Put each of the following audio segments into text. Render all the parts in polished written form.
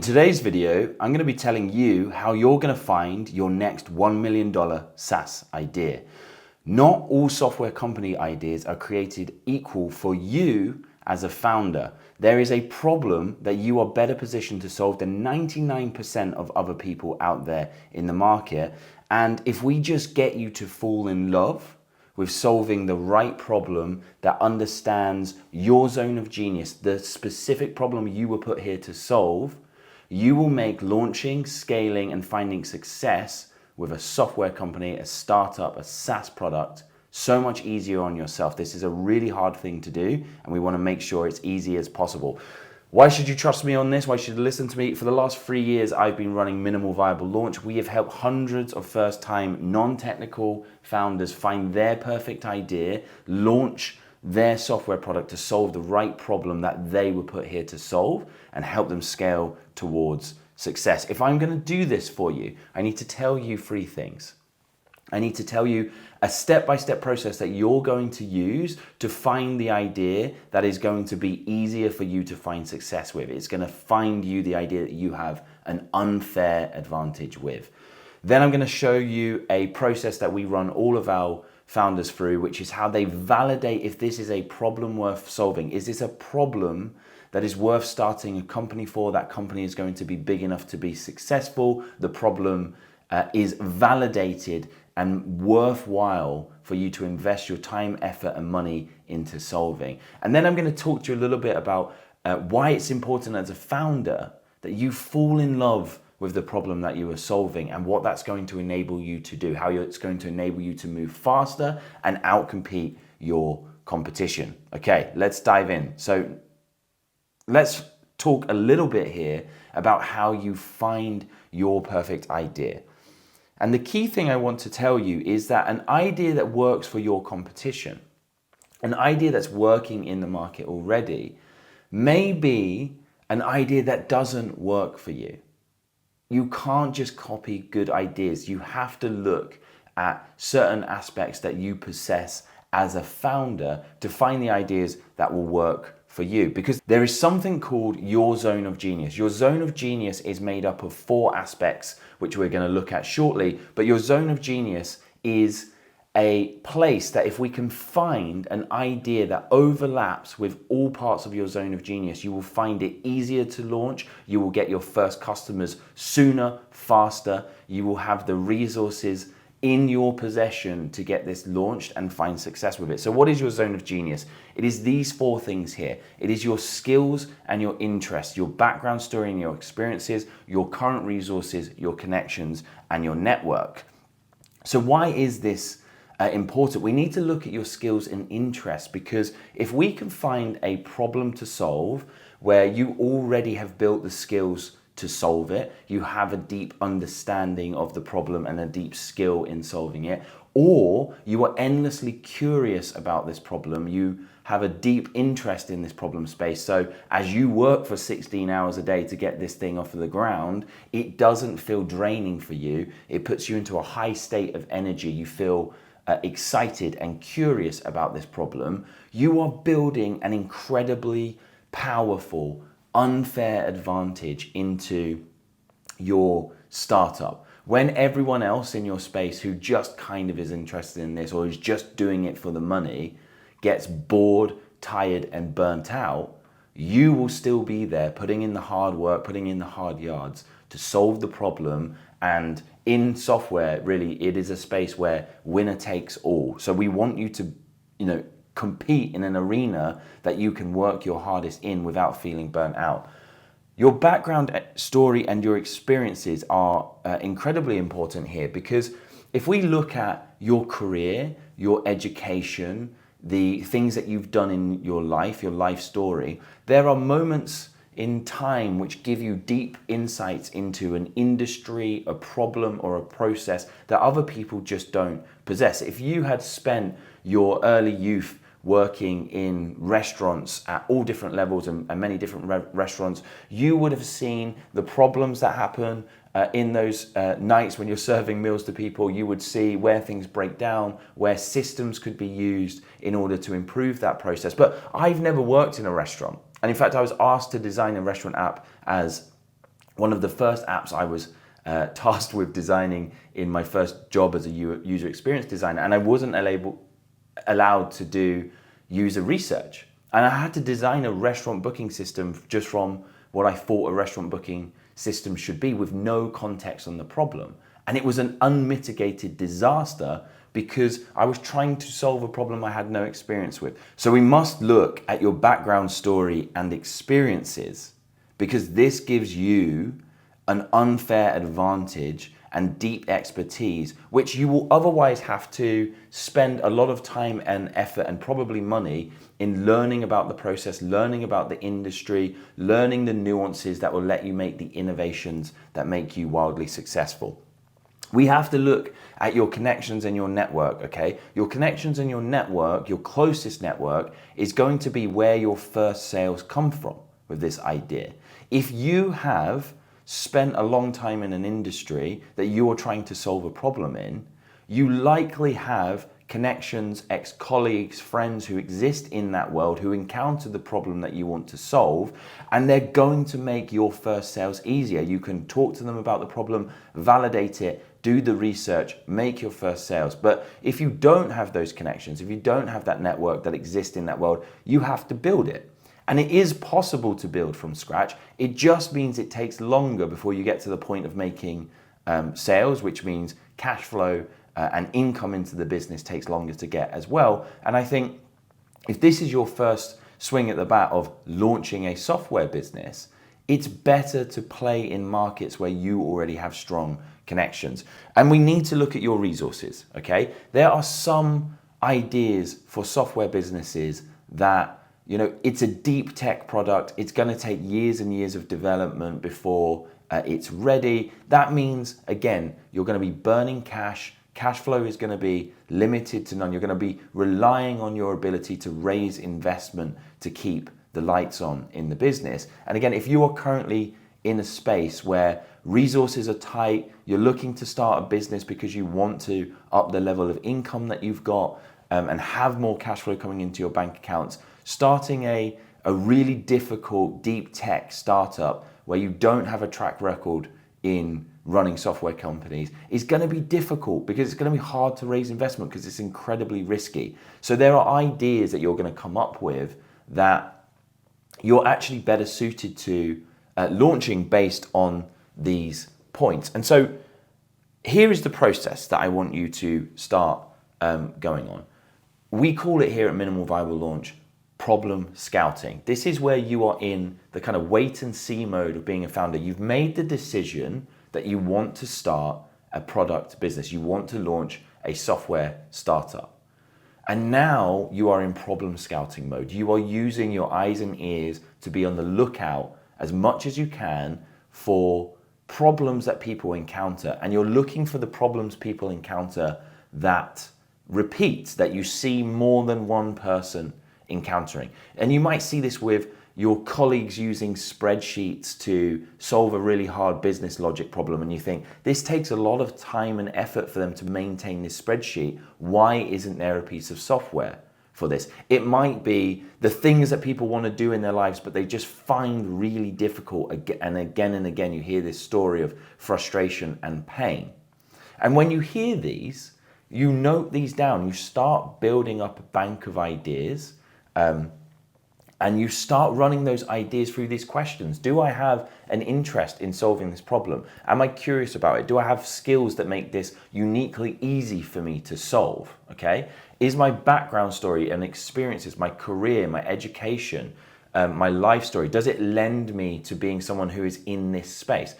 In today's video, I'm going to be telling you how you're going to find your next $1 million SaaS idea. Not all software company ideas are created equal for you as a founder. There is a problem that you are better positioned to solve than 99% of other people out there in the market. And if we just get you to fall in love with solving the right problem that understands your zone of genius, the specific problem you were put here to solve, you will make launching, scaling, and finding success with a software company, a startup, a SaaS product so much easier on yourself. This is a really hard thing to do, and we want to make sure it's easy as possible. Why should you trust me on this? Why should you listen to me? For the last 3 years, I've been running Minimal Viable Launch. We have helped hundreds of first-time non-technical founders find their perfect idea, launch their software product to solve the right problem that they were put here to solve, and help them scale towards success. If I'm going to do this for you, I need to tell you 3 things. I need to tell you a step-by-step process that you're going to use to find the idea that is going to be easier for you to find success with. It's going to find you the idea that you have an unfair advantage with. Then I'm going to show you a process that we run all of our founders through, which is how they validate if this is a problem worth solving. Is this a problem that is worth starting a company for? That company is going to be big enough to be successful. The problem is validated and worthwhile for you to invest your time, effort, and money into solving. And then I'm going to talk to you a little bit about why it's important as a founder that you fall in love with the problem that you are solving and what that's going to enable you to do, how it's going to enable you to move faster and outcompete your competition. Okay, let's dive in. So let's talk a little bit here about how you find your perfect idea. And the key thing I want to tell you is that an idea that works for your competition, an idea that's working in the market already, may be an idea that doesn't work for you. You can't just copy good ideas. You have to look at certain aspects that you possess as a founder to find the ideas that will work for you, because there is something called your zone of genius. Your zone of genius is made up of 4 aspects, which we're going to look at shortly. But your zone of genius is a place that if we can find an idea that overlaps with all parts of your zone of genius, you will find it easier to launch. You will get your first customers sooner, faster. You will have the resources in your possession to get this launched and find success with it. So what is your zone of genius? It is these 4 things here. It is your skills and your interests, your background story and your experiences, your current resources, your connections, and your network. So why is this important? We need to look at your skills and interests, because if we can find a problem to solve where you already have built the skills to solve it, you have a deep understanding of the problem and a deep skill in solving it, or you are endlessly curious about this problem, you have a deep interest in this problem space, so as you work for 16 hours a day to get this thing off of the ground, it doesn't feel draining for you. It puts you into a high state of energy. You feel excited and curious about this problem. You are building an incredibly powerful, unfair advantage into your startup. When everyone else in your space who just kind of is interested in this or is just doing it for the money gets bored, tired, and burnt out, you will still be there putting in the hard work, putting in the hard yards to solve the problem. And in software, really, it is a space where winner takes all. So we want you to, compete in an arena that you can work your hardest in without feeling burnt out. Your background story and your experiences are incredibly important here, because if we look at your career, your education, the things that you've done in your life story, there are moments in time which give you deep insights into an industry, a problem, or a process that other people just don't possess. If you had spent your early youth working in restaurants at all different levels and many different restaurants, you would have seen the problems that happen in those nights when you're serving meals to people. You would see where things break down, where systems could be used in order to improve that process. But I've never worked in a restaurant. And in fact, I was asked to design a restaurant app as one of the first apps I was tasked with designing in my first job as a user experience designer, and I wasn't allowed to do user research. And I had to design a restaurant booking system just from what I thought a restaurant booking system should be, with no context on the problem. And it was an unmitigated disaster because I was trying to solve a problem I had no experience with. So we must look at your background story and experiences, because this gives you an unfair advantage and deep expertise, which you will otherwise have to spend a lot of time and effort and probably money in learning about the process, learning about the industry, learning the nuances that will let you make the innovations that make you wildly successful. We have to look at your connections and your network, okay? Your connections and your network, your closest network, is going to be where your first sales come from with this idea. If you have spent a long time in an industry that you are trying to solve a problem in, you likely have connections, ex-colleagues, friends who exist in that world who encounter the problem that you want to solve, and they're going to make your first sales easier. You can talk to them about the problem, validate it, do the research, make your first sales. But if you don't have those connections, if you don't have that network that exists in that world, you have to build it. And it is possible to build from scratch. It just means it takes longer before you get to the point of making sales, which means cash flow and income into the business takes longer to get as well. And I think if this is your first swing at the bat of launching a software business, it's better to play in markets where you already have strong connections. And we need to look at your resources, okay? There are some ideas for software businesses that, it's a deep tech product. It's going to take years and years of development before it's ready. That means, again, you're going to be burning cash. Cash flow is going to be limited to none. You're going to be relying on your ability to raise investment to keep the lights on in the business. And again, if you are currently in a space where resources are tight, you're looking to start a business because you want to up the level of income that you've got and have more cash flow coming into your bank accounts, starting a really difficult deep tech startup where you don't have a track record in running software companies is going to be difficult, because it's going to be hard to raise investment because it's incredibly risky. So there are ideas that you're going to come up with that you're actually better suited to launching based on these points. And so here is the process that I want you to start going on. We call it here at Minimal Viable Launch problem scouting. This is where you are in the kind of wait and see mode of being a founder. You've made the decision that you want to start a product business. You want to launch a software startup. And now you are in problem scouting mode. You are using your eyes and ears to be on the lookout as much as you can for problems that people encounter. And you're looking for the problems people encounter that repeat, that you see more than one person encountering. And you might see this with your colleagues using spreadsheets to solve a really hard business logic problem, and you think, this takes a lot of time and effort for them to maintain this spreadsheet. Why isn't there a piece of software for this? It might be the things that people want to do in their lives, but they just find really difficult. And again, you hear this story of frustration and pain. And when you hear these, you note these down, you start building up a bank of ideas, and you start running those ideas through these questions. Do I have an interest in solving this problem? Am I curious about it? Do I have skills that make this uniquely easy for me to solve? Okay? Is my background story and experiences, my career, my education, my life story, does it lend me to being someone who is in this space?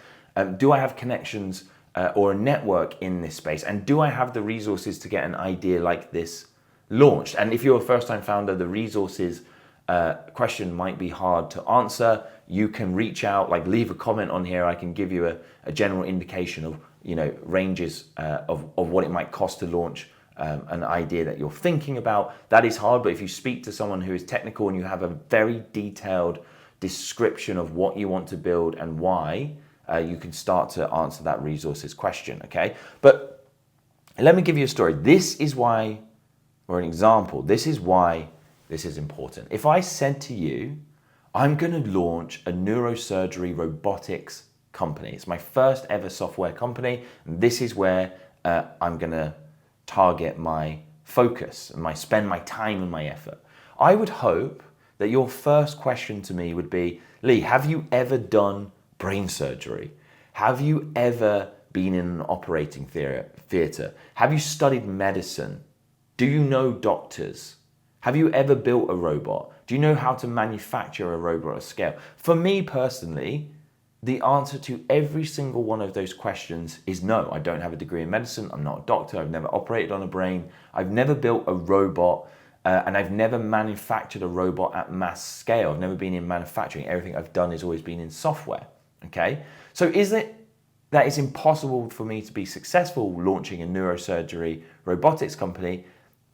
Do I have connections or a network in this space? And do I have the resources to get an idea like this launched? And if you're a first-time founder, the resources question might be hard to answer. You can reach out, like leave a comment on here. I can give you a general indication of ranges of what it might cost to launch an idea that you're thinking about. That is hard, but if you speak to someone who is technical and you have a very detailed description of what you want to build and why, you can start to answer that resources question, okay? But let me give you a story. This is why, or an example, this is why this is important. If I said to you, I'm going to launch a neurosurgery robotics company. It's my first ever software company. And this is where I'm going to target my focus and spend my time and my effort. I would hope that your first question to me would be, Lee, have you ever done brain surgery? Have you ever been in an operating theatre? Have you studied medicine? Do you know doctors? Have you ever built a robot? Do you know how to manufacture a robot at scale? For me personally, the answer to every single one of those questions is no. I don't have a degree in medicine. I'm not a doctor. I've never operated on a brain. I've never built a robot, and I've never manufactured a robot at mass scale. I've never been in manufacturing. Everything I've done has always been in software. Okay? So is it that it's impossible for me to be successful launching a neurosurgery robotics company?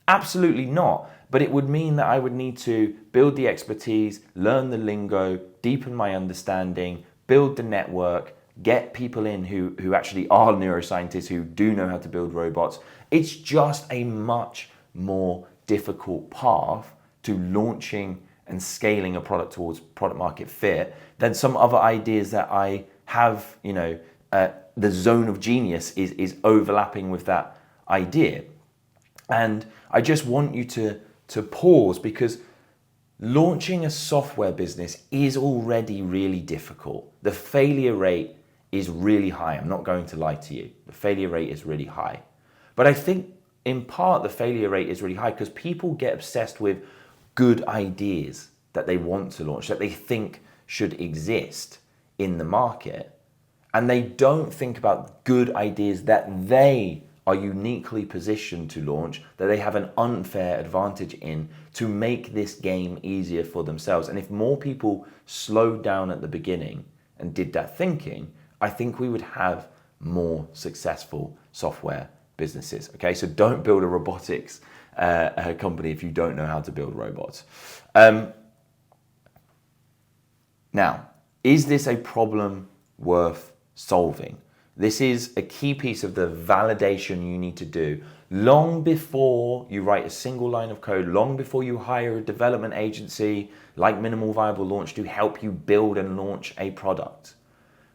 Absolutely not. But it would mean that I would need to build the expertise, learn the lingo, deepen my understanding, build the network, get people in who actually are neuroscientists, who do know how to build robots. It's just a much more difficult path to launching and scaling a product towards product market fit than some other ideas that I have, the zone of genius is overlapping with that idea. And I just want you to pause, because launching a software business is already really difficult. The failure rate is really high. I'm not going to lie to you. The failure rate is really high. But I think in part the failure rate is really high because people get obsessed with good ideas that they want to launch, that they think should exist in the market. And they don't think about good ideas that they are uniquely positioned to launch, that they have an unfair advantage in, to make this game easier for themselves. And if more people slowed down at the beginning and did that thinking, I think we would have more successful software businesses. Okay, so don't build a robotics company if you don't know how to build robots. Now, is this a problem worth solving? This is a key piece of the validation you need to do long before you write a single line of code, long before you hire a development agency like Minimal Viable Launch to help you build and launch a product.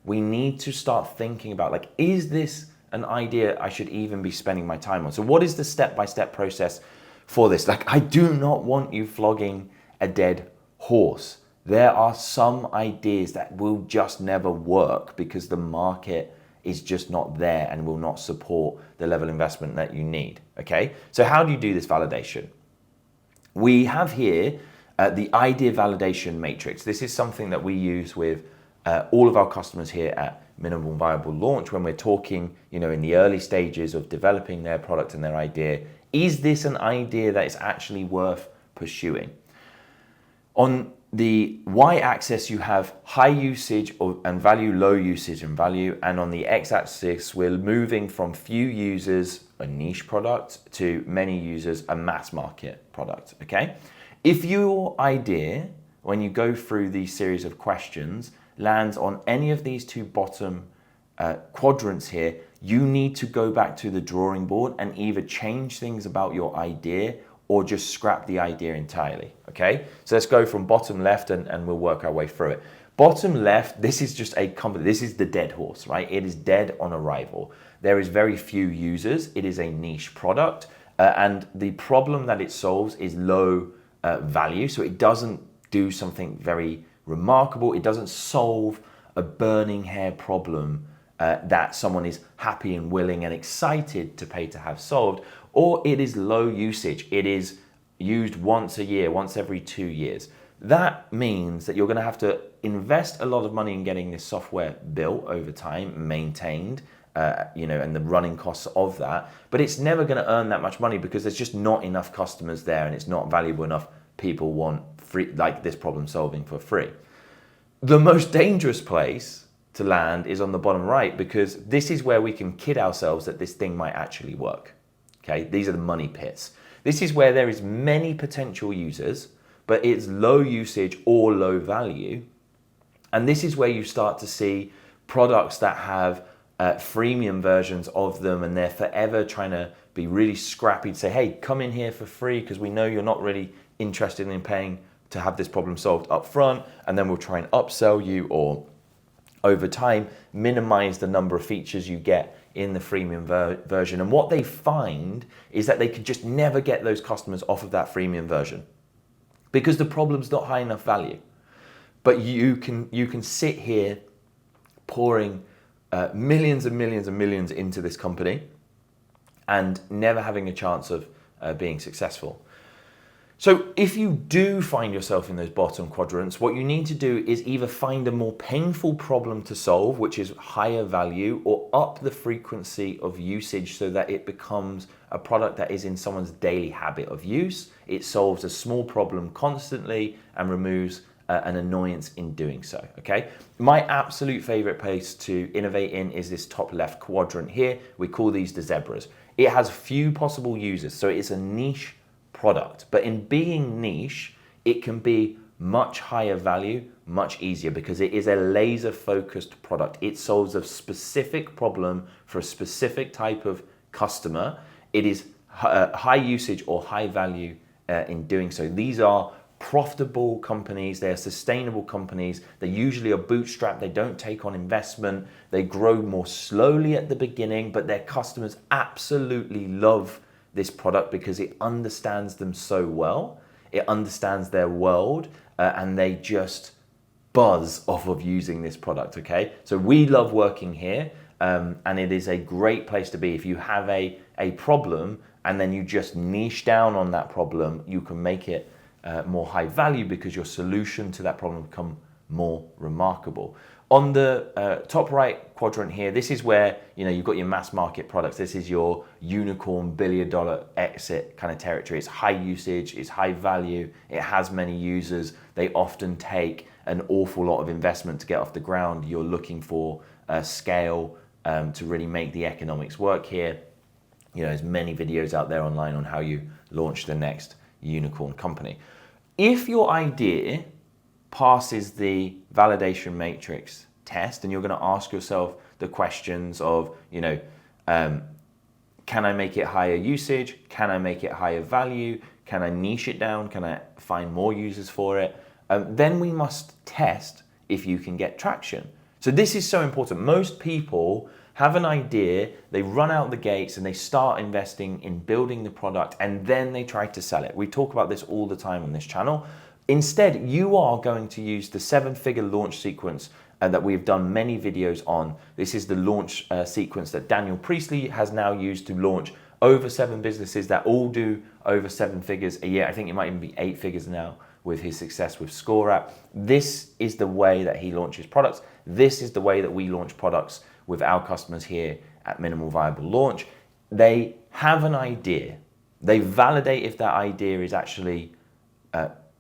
We need to start thinking about, is this an idea I should even be spending my time on? So what is the step-by-step process for this? I do not want you flogging a dead horse. There are some ideas that will just never work because the market is just not there and will not support the level of investment that you need. Okay, so how do you do this validation? We have here the idea validation matrix. This is something that we use with all of our customers here at Minimal Viable Launch when we're talking, in the early stages of developing their product and their idea. Is this an idea that is actually worth pursuing? On the y-axis, you have high usage and value, low usage and value. And on the x-axis, we're moving from few users, a niche product, to many users, a mass market product, okay? If your idea, when you go through these series of questions, lands on any of these two bottom quadrants here, you need to go back to the drawing board and either change things about your idea or just scrap the idea entirely, okay? So let's go from bottom left and we'll work our way through it. Bottom left, this is just a company, this is the dead horse, right? It is dead on arrival. There is very few users, it is a niche product, and the problem that it solves is low value, so it doesn't do something very remarkable, it doesn't solve a burning hair problem that someone is happy and willing and excited to pay to have solved, or it is low usage. It is used once a year, once every 2 years. That means that you're going to have to invest a lot of money in getting this software built over time, maintained, and the running costs of that. But it's never going to earn that much money because there's just not enough customers there, and it's not valuable enough. People want free, this problem solving for free. The most dangerous place to land is on the bottom right, because this is where we can kid ourselves that this thing might actually work. Okay, these are the money pits. This is where there is many potential users, but it's low usage or low value. And this is where you start to see products that have freemium versions of them, and they're forever trying to be really scrappy to say, hey, come in here for free because we know you're not really interested in paying to have this problem solved up front, and then we'll try and upsell you or over time, minimize the number of features you get in the freemium version. And what they find is that they could just never get those customers off of that freemium version because the problem's not high enough value. But you can sit here pouring millions and millions and millions into this company and never having a chance of being successful. So if you do find yourself in those bottom quadrants, what you need to do is either find a more painful problem to solve, which is higher value, or up the frequency of usage so that it becomes a product that is in someone's daily habit of use. It solves a small problem constantly and removes an annoyance in doing so, okay? My absolute favorite place to innovate in is this top left quadrant here. We call these the zebras. It has few possible users, so it's a niche product. But in being niche, it can be much higher value, much easier because it is a laser focused product. It solves a specific problem for a specific type of customer. It is high usage or high value in doing so. These are profitable companies, they're sustainable companies, they usually are bootstrapped, they don't take on investment, they grow more slowly at the beginning, but their customers absolutely love this product because it understands them so well, it understands their world, and they just buzz off of using this product, okay? So we love working here, and it is a great place to be. If you have a problem and then you just niche down on that problem, you can make it more high value because your solution to that problem become more remarkable. On the top right quadrant here, this is where you've got your mass market products. This is your unicorn billion-dollar exit kind of territory. It's high usage, it's high value, it has many users. They often take an awful lot of investment to get off the ground. You're looking for scale to really make the economics work here. There's many videos out there online on how you launch the next unicorn company. If your idea passes the validation matrix test, and you're going to ask yourself the questions of, can I make it higher usage? Can I make it higher value? Can I niche it down? Can I find more users for it? Then we must test if you can get traction. So this is so important. Most people have an idea, they run out the gates and they start investing in building the product, and then they try to sell it. We talk about this all the time on this channel. Instead, you are going to use the 7-figure launch sequence that we've done many videos on. This is the launch sequence that Daniel Priestley has now used to launch over 7 businesses that all do over 7 figures a year. I think it might even be 8 figures now with his success with ScoreApp. This is the way that he launches products. This is the way that we launch products with our customers here at Minimal Viable Launch. They have an idea. They validate if that idea is actually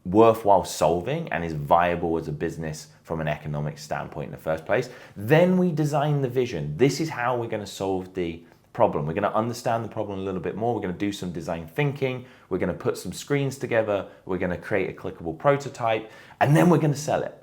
worthwhile solving and is viable as a business from an economic standpoint in the first place. Then we design the vision. This is how we're going to solve the problem. We're going to understand the problem a little bit more. We're going to do some design thinking. We're going to put some screens together. We're going to create a clickable prototype, and then we're going to sell it.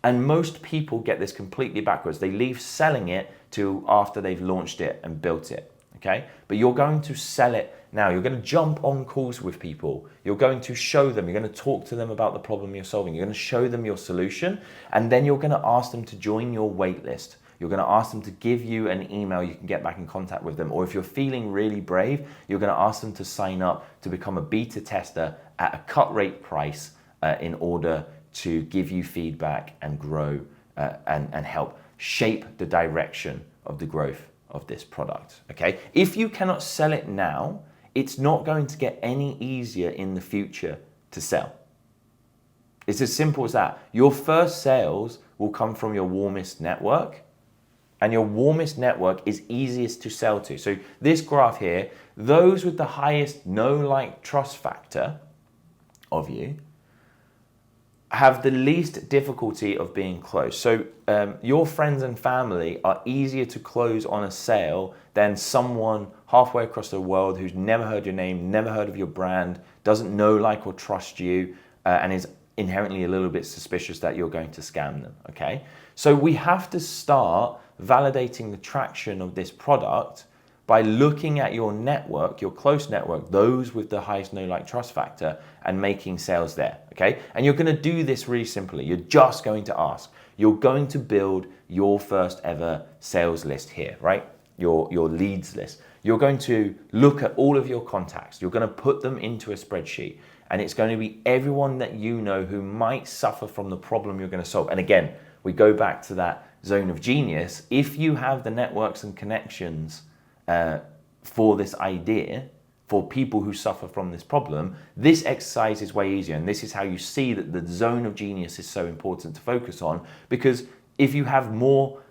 And most people get this completely backwards. They leave selling it to after they've launched it and built it, okay? But you're going to sell it now. You're going to jump on calls with people. You're going to show them. You're going to talk to them about the problem you're solving. You're going to show them your solution, and then you're going to ask them to join your wait list. You're going to ask them to give you an email. You can get back in contact with them. Or if you're feeling really brave, you're going to ask them to sign up to become a beta tester at a cut rate price in order to give you feedback and grow and help shape the direction of the growth of this product, okay? If you cannot sell it now, it's not going to get any easier in the future to sell. It's as simple as that. Your first sales will come from your warmest network, and your warmest network is easiest to sell to. So this graph here, those with the highest know, like, trust factor of you have the least difficulty of being closed. So your friends and family are easier to close on a sale than someone halfway across the world who's never heard your name, never heard of your brand, doesn't know, like, or trust you, and is inherently a little bit suspicious that you're going to scam them, okay? So we have to start validating the traction of this product by looking at your network, your close network, those with the highest know, like, trust factor, and making sales there, okay? And you're gonna do this really simply. You're just going to ask. you're going to build your first ever sales list here, right? Your leads list. You're going to look at all of your contacts. You're going to put them into a spreadsheet, and it's going to be everyone that you know who might suffer from the problem you're going to solve. And again, we go back to that zone of genius. If you have the networks and connections for this idea, for people who suffer from this problem, this exercise is way easier. And this is how you see that the zone of genius is so important to focus on, because if you have more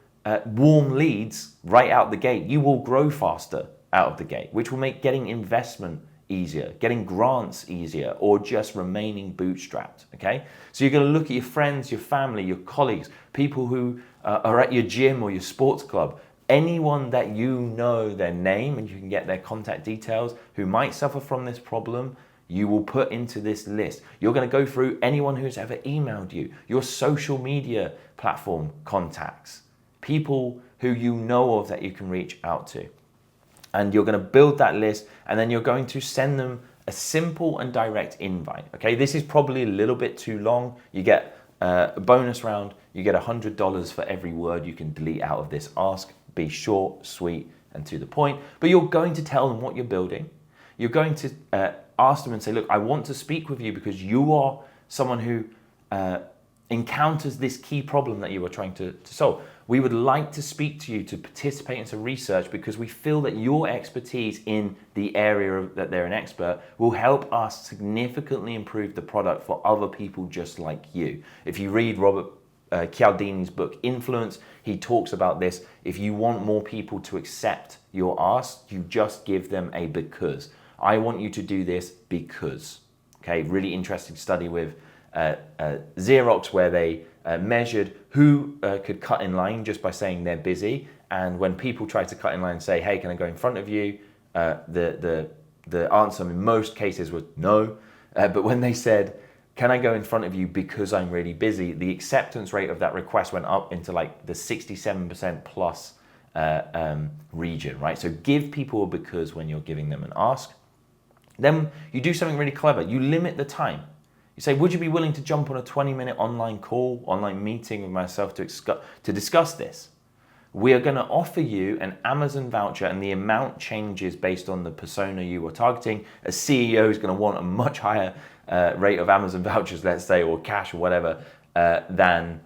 warm leads right out the gate, you will grow faster out of the gate, which will make getting investment easier, getting grants easier, or just remaining bootstrapped, okay? So you're gonna look at your friends, your family, your colleagues, people who are at your gym or your sports club, anyone that you know their name and you can get their contact details who might suffer from this problem, you will put into this list. You're gonna go through anyone who's ever emailed you, your social media platform contacts, people who you know of that you can reach out to. And you're going to build that list, and then you're going to send them a simple and direct invite. Okay, this is probably a little bit too long. You get a bonus round. You get $100 for every word you can delete out of this ask. Be short, sweet, and to the point. But you're going to tell them what you're building. You're going to ask them and say, look, I want to speak with you because you are someone who encounters this key problem that you are trying to solve. We would like to speak to you to participate in some research because we feel that your expertise in the area that they're an expert will help us significantly improve the product for other people just like you. If you read Robert Cialdini's book, Influence, he talks about this. If you want more people to accept your ask, you just give them a because. I want you to do this because. Okay, really interesting study with Xerox where they measured who could cut in line just by saying they're busy, and when people try to cut in line and say, hey, can I go in front of you, the answer in most cases was no, but when they said, can I go in front of you because I'm really busy, the acceptance rate of that request went up into like the 67% plus region, right? So give people a because when you're giving them an ask. Then you do something really clever. You limit the time. You say, would you be willing to jump on a 20-minute online call, online meeting with myself to discuss this? We are going to offer you an Amazon voucher, and the amount changes based on the persona you are targeting. A CEO is going to want a much higher rate of Amazon vouchers, let's say, or cash or whatever, than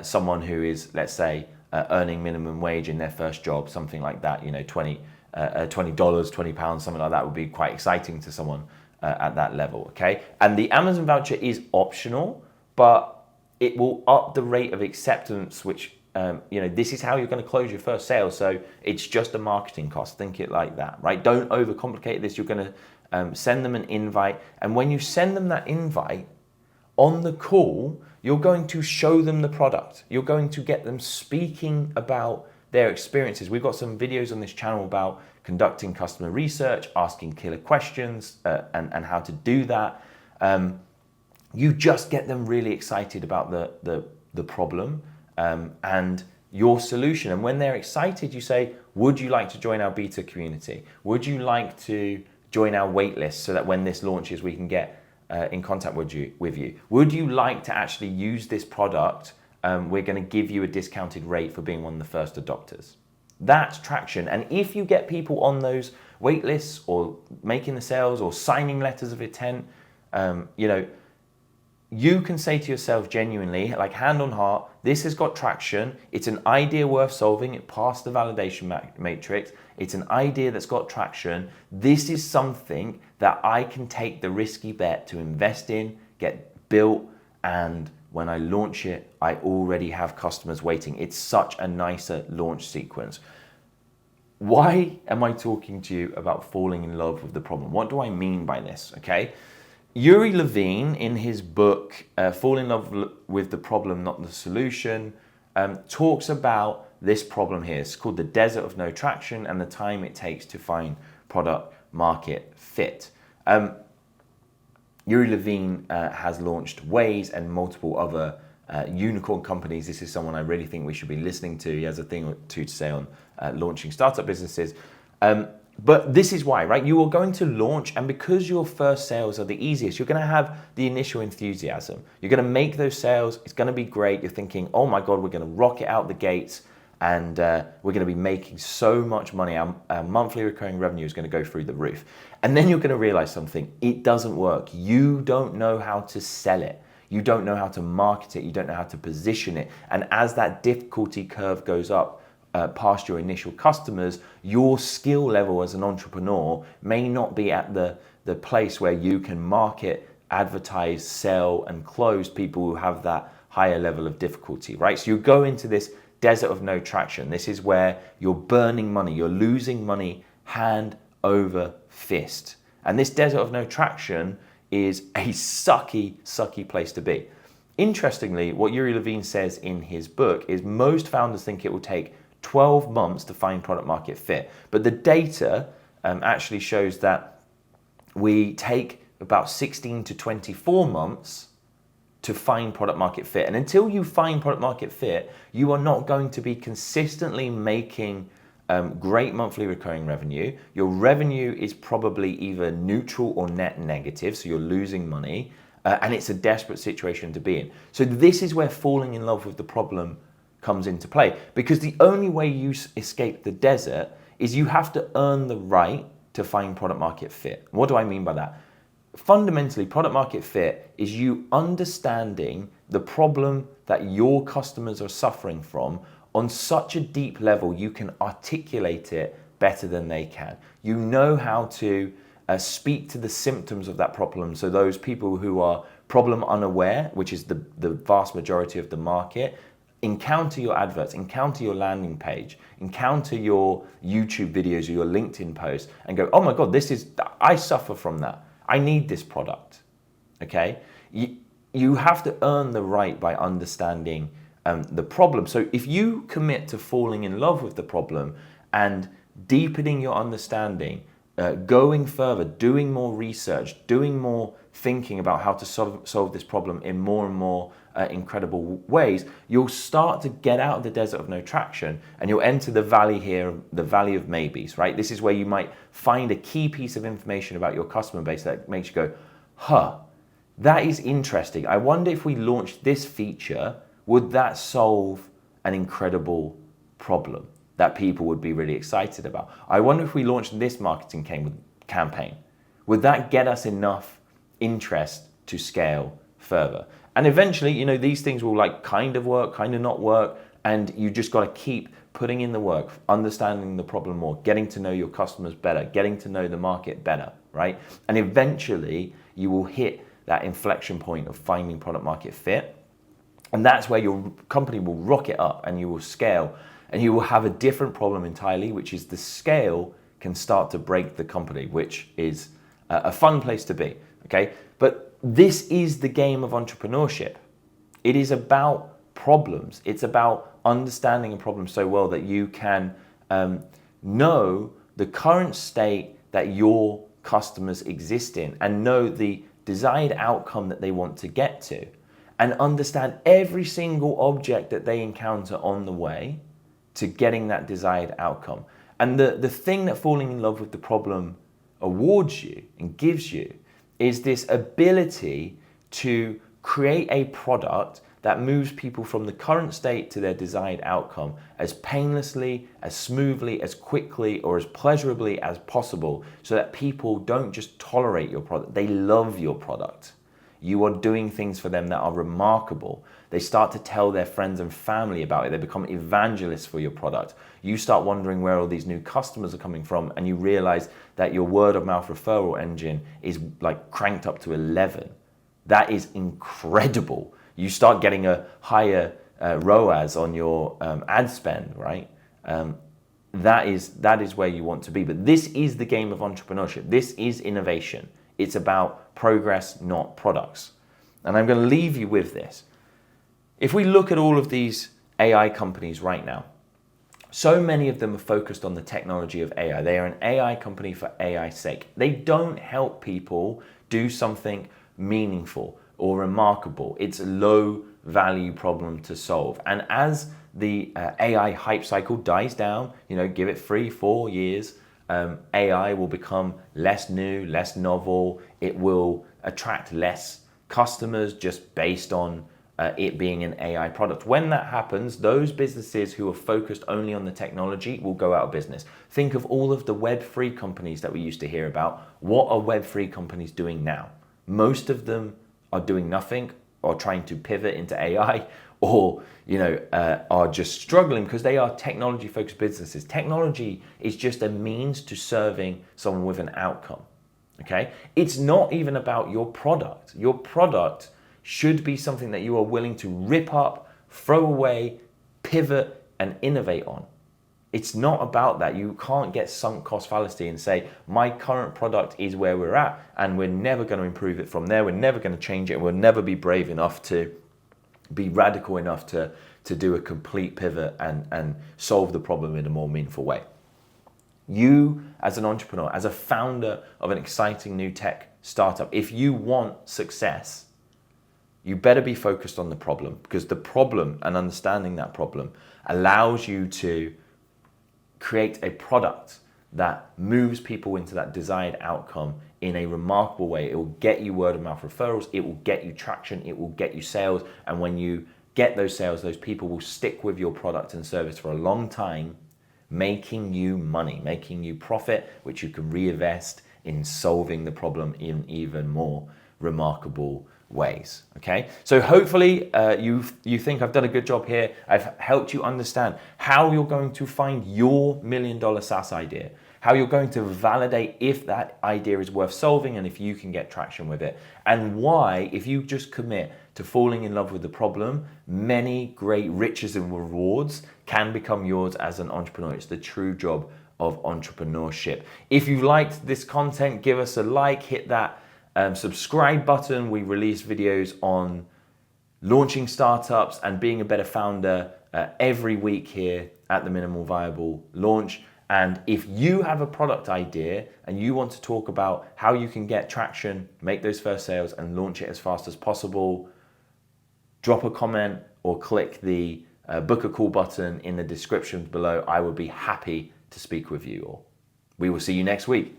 someone who is, let's say, earning minimum wage in their first job, something like that. You know, $20, £20, something like that would be quite exciting to someone at that level, okay? And the Amazon voucher is optional, but it will up the rate of acceptance, which, this is how you're going to close your first sale. So it's just a marketing cost. Think it like that, right? Don't overcomplicate this. You're going to send them an invite. And when you send them that invite, on the call, you're going to show them the product. You're going to get them speaking about their experiences. We've got some videos on this channel about conducting customer research, asking killer questions, and how to do that. You just get them really excited about the problem and your solution. And when they're excited, you say, would you like to join our beta community? Would you like to join our waitlist so that when this launches, we can get in contact with you? Would you like to actually use this product? We're going to give you a discounted rate for being one of the first adopters. That's traction. And if you get people on those wait lists or making the sales or signing letters of intent, you can say to yourself genuinely, like hand on heart, this has got traction. It's an idea worth solving. It passed the validation matrix. It's an idea that's got traction. This is something that I can take the risky bet to invest in, get built, and when I launch it, I already have customers waiting. It's such a nicer launch sequence. Why am I talking to you about falling in love with the problem? What do I mean by this, okay? Yuri Levine, in his book, Fall in Love with the Problem, Not the Solution, talks about this problem here. It's called the desert of no traction and the time it takes to find product market fit. Yuri Levine has launched Waze and multiple other unicorn companies. This is someone I really think we should be listening to. He has a thing or two to say on launching startup businesses. But this is why, right? You are going to launch, and because your first sales are the easiest, you're going to have the initial enthusiasm. You're going to make those sales. It's going to be great. You're thinking, oh my God, we're going to rock it out the gates, and we're going to be making so much money. Our monthly recurring revenue is going to go through the roof. And then you're going to realize something. It doesn't work. You don't know how to sell it. You don't know how to market it. You don't know how to position it. And as that difficulty curve goes up, past your initial customers, your skill level as an entrepreneur may not be at the place where you can market, advertise, sell, and close people who have that higher level of difficulty, right? So you go into this desert of no traction. This is where you're burning money, you're losing money hand over fist. And this desert of no traction is a sucky place to be. Interestingly, what Yuri Levine says in his book is most founders think it will take 12 months to find product market fit. But the data actually shows that we take about 16 to 24 months to find product market fit. And until you find product market fit, you are not going to be consistently making great monthly recurring revenue. Your revenue is probably either neutral or net negative, so you're losing money, and it's a desperate situation to be in. So this is where falling in love with the problem comes into play, because the only way you escape the desert is you have to earn the right to find product market fit. What do I mean by that? Fundamentally, product market fit is you understanding the problem that your customers are suffering from on such a deep level you can articulate it better than they can. You know how to speak to the symptoms of that problem, so those people who are problem unaware, which is the vast majority of the market, encounter your adverts, encounter your landing page, encounter your YouTube videos or your LinkedIn posts and go, oh my God, I suffer from that. I need this product, okay? You have to earn the right by understanding the problem. So if you commit to falling in love with the problem and deepening your understanding, going further, doing more research, doing more thinking about how to solve this problem in more and more incredible ways, you'll start to get out of the desert of no traction and you'll enter the valley here, the valley of maybes, right? This is where you might find a key piece of information about your customer base that makes you go, huh, that is interesting. I wonder if we launched this feature, would that solve an incredible problem that people would be really excited about? I wonder if we launched this marketing campaign, would that get us enough interest to scale further? And eventually, these things will kind of work, kind of not work, and you just got to keep putting in the work, understanding the problem more, getting to know your customers better, getting to know the market better, right? And eventually, you will hit that inflection point of finding product market fit, and that's where your company will rocket up and you will scale, and you will have a different problem entirely, which is the scale can start to break the company, which is a fun place to be, okay? But this is the game of entrepreneurship. It is about problems. It's about understanding a problem so well that you can know the current state that your customers exist in and know the desired outcome that they want to get to, and understand every single object that they encounter on the way to getting that desired outcome. And the thing that falling in love with the problem awards you and gives you is this ability to create a product that moves people from the current state to their desired outcome as painlessly, as smoothly, as quickly, or as pleasurably as possible, so that people don't just tolerate your product, they love your product. You are doing things for them that are remarkable. They start to tell their friends and family about it. They become evangelists for your product. You start wondering where all these new customers are coming from, and you realize that your word of mouth referral engine is cranked up to 11. That is incredible. You start getting a higher ROAS on your ad spend, right? That is where you want to be. But this is the game of entrepreneurship. This is innovation. It's about progress, not products. And I'm going to leave you with this. If we look at all of these AI companies right now, so many of them are focused on the technology of AI. They are an AI company for AI's sake. They don't help people do something meaningful or remarkable. It's a low value problem to solve. And as the AI hype cycle dies down, give it 3-4 years, AI will become less new, less novel. It will attract less customers just based on it being an AI product. When that happens, those businesses who are focused only on the technology will go out of business. Think of all of the Web3 companies that we used to hear about. What are Web3 companies doing now? Most of them are doing nothing or trying to pivot into AI, or are just struggling because they are technology-focused businesses. Technology is just a means to serving someone with an outcome. Okay, it's not even about your product. Your product should be something that you are willing to rip up, throw away, pivot, and innovate on. It's not about that. You can't get sunk cost fallacy and say, my current product is where we're at and we're never going to improve it from there. We're never going to change it. We'll never be brave enough to be radical enough to do a complete pivot and solve the problem in a more meaningful way. You, as an entrepreneur, as a founder of an exciting new tech startup, if you want success, you better be focused on the problem, because the problem and understanding that problem allows you to create a product that moves people into that desired outcome in a remarkable way. It will get you word of mouth referrals, it will get you traction, it will get you sales. And when you get those sales, those people will stick with your product and service for a long time, making you money, making you profit, which you can reinvest in solving the problem in even more remarkable ways. Okay, so hopefully you think I've done a good job here. I've helped you understand how you're going to find your $1 million SaaS idea, how you're going to validate if that idea is worth solving and if you can get traction with it, and why, if you just commit to falling in love with the problem, many great riches and rewards can become yours as an entrepreneur. It's the true job of entrepreneurship. If you liked this content, give us a like, hit that subscribe button. We release videos on launching startups and being a better founder every week here at the Minimal Viable Launch. And if you have a product idea and you want to talk about how you can get traction, make those first sales and launch it as fast as possible, drop a comment or click the book a call button in the description below. I would be happy to speak with you all. We will see you next week.